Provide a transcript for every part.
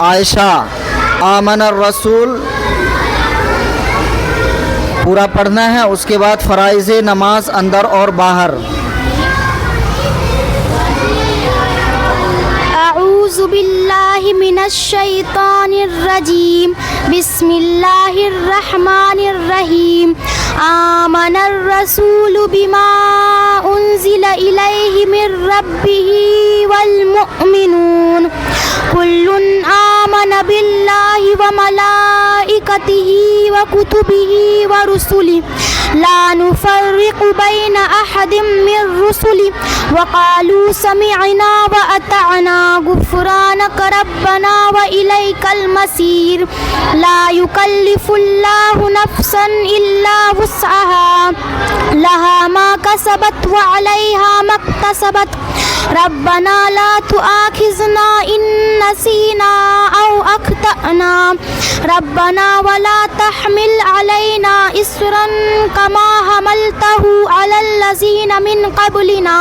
عائشہ آمن الرسول پورا پڑھنا ہے، اس کے بعد فرائض نماز اندر اور باہر. اعوذ باللہ من الشیطان الرجیم بسم اللہ الرحمن الرحیم آمن الرسول بما انزل الیہ من ربہ والمؤمنون کل آمن باللہ وملائکتہ وکتبہ ورسلہ لا نفرق بین احد من رسلہ وقالوا سمعنا وأطعنا غفرانك ربنا وإليك المصير لا يكلف الله نفسا إلا وسعها لها ما كسبت وعليها ما اكتسبت ربنا لا تؤاخذنا إن نسينا أو أخطأنا ربنا ولا تحمل علينا إصرا كما حملته على الذين من قبلنا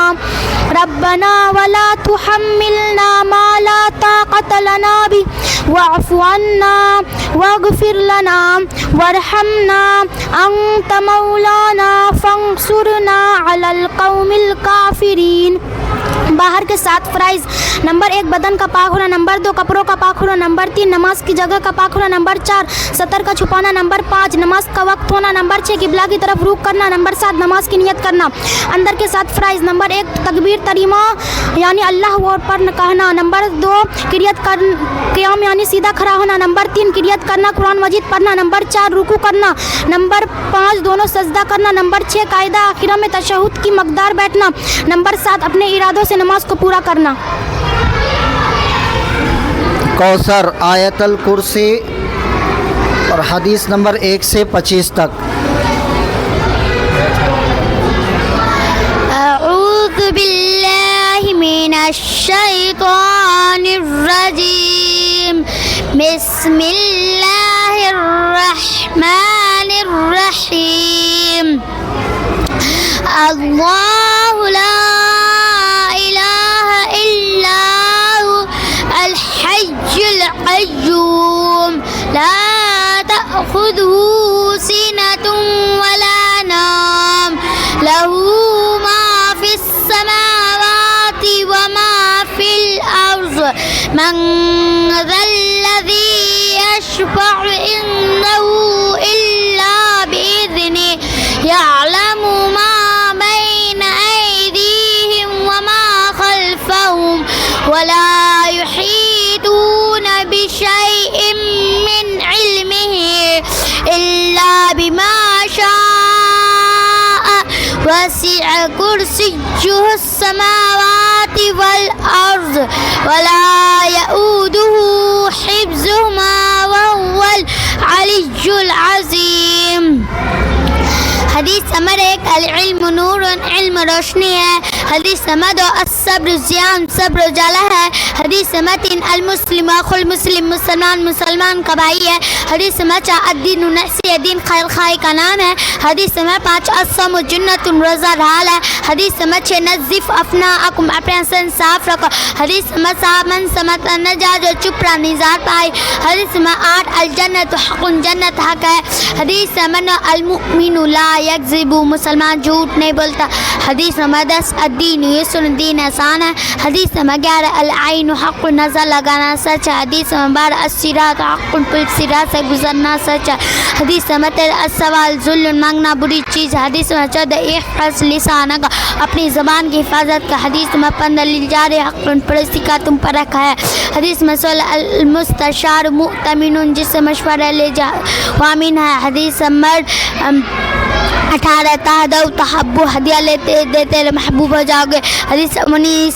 ربنا ولا تحملنا ما لا طاقة لنا به واعف عنا واغفر لنا وارحمنا أنت مولانا فانصرنا على القوم الكافرين. باہر کے 7 فرائض: نمبر 1 بدن کا پاک ہونا، نمبر 2 کپڑوں کا پاک ہونا، نمبر 3 نماز کی جگہ کا پاک ہونا، نمبر 4 سطر کا چھپانا، نمبر 5 نماز کا وقت ہونا، نمبر 6 قبلہ کی طرف رخ کرنا، نمبر 7 نماز کی نیت کرنا. اندر کے 7 فرائض: نمبر 1 تکبیر تحریمہ یعنی اللہ اکبر کہنا، نمبر 2 قیام یعنی سیدھا کھڑا ہونا، نمبر 3 قرأت کرنا قرآن مجید پڑھنا، نمبر 4 رکوع کرنا، نمبر 5 دونوں سجدہ کرنا، نمبر 6 قاعدہ آخرہ میں تشہد کی مقدار بیٹھنا، نمبر 7 اپنے ارادوں سے نماز کو پورا کرنا. کوثر، آیت الکرسی اور حدیث نمبر 1 سے 25 تک. اعوذ باللہ من الشیطان الرجیم بسم اللہ الرحمن الرحیم اللہ لا الہ الا هو الحی القیوم لا تأخذه سنة ولا نوم له ما في السماوات وما في الأرض من ذا الذي يشفع عنده إلا بإذنه يعلم ما بين أيديهم وما خلفهم ولا يحيطون بشيء من علمه إلا بما شاء وسع كرسيه السماوات والأرض ولا يؤوده حفظهما وهو العلي العظيم. حدیث نمبر 1 العلم نور، علم روشنی ہے. حدیث نمبر 2 الصبر ضیاء، صبر اجالا ہے. حدیث نمبر 3 المسلم اخو المسلم، مسلمان کا بھائی ہے. حدیث نمبر 4 الدین نصیحت، دین خیر خواہی کا نام ہے. حدیث نمبر 5 الصوم جنۃ، روزہ ڈھال ہے. حدیث نمبر 6 نظف افناءکم، اپنے انسان صاف رکھو. حدیث نمبر 7 من سمت النجا، جو چپ رہا نجات پائے. حدیث نمبر 8 الجنت حق، جنت حق ہے. حدیث نمبر 9 المؤمن لا یکذب، مسلمان جھوٹ نہیں بولتا. حدیث نمبر 10 الدین یسر، دین آسان ہے. حدیث نمبر 11 العین حق، نظر لگانا سچ ہے. حدیث نمبر 12 الصراط حق، پل صراط سے گزرنا سچ ہے. حدیث نمبر 13 السوال ظلم، مانگنا بری چیز ہے. حدیث نمبر 14 احفظ لسانک، اپنی زبان کی حفاظت کا. حدیث نمبر 15 للجار حق، پڑوسی کا تم پر حق ہے. حدیث نمبر 16 المستشار مؤتمن، جس سے مشورہ لے جا وامن ہے. حدیث نمبر 18 تہدو تحبو، ہدیہ لیتے دیتے محبوب ہو جاؤ گے. حدیث 19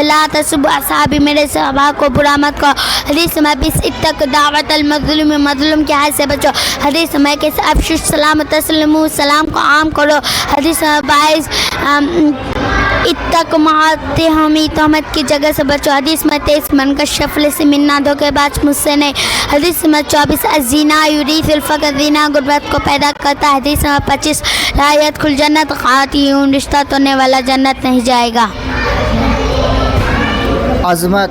لا تسبوا اصحابی، میرے صحابہ کو برا مت کہو. حدیث نمبر 20 اتق دعوت المظلوم، مظلوم کے حد سے بچو. حدیث نمبر 21 افشوا السلام تسلموا، سلام کو عام کرو. حدیث نمبر 22 اتق معاتہمی، تہمت کی جگہ سے بچو. حدیث نمبر 23 من کشف سے منا، دھوکے باز مجھ سے نہیں. حدیث نمبر 24 الزنا یورث الفقر، زنا غربت کو پیدا کرتا ہے. حدیث نمبر 25 لا يدخل جنت خاطئون، رشتہ توڑنے والا جنت نہیں جائے گا. عظمت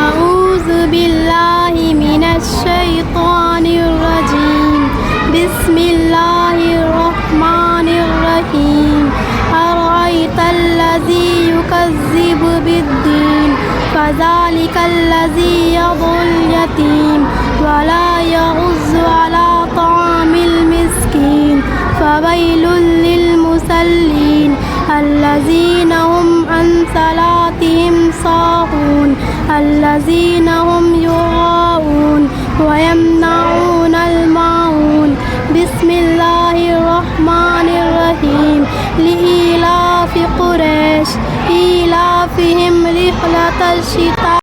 أعوذ بالله من الشيطان الرجيم بسم الله الرحمن الرحيم أرأيت الذي يكذب بالدين فذلك الذي يدعو اليتيم ولا يحض على طعام المسكين فويل للمصلين الذين هم عن صلاتهم ساهون الذين هم يراءون ويمنعون الماعون بسم الله الرحمن الرحيم لإيلاف قريش إيلافهم رحلة الشتاء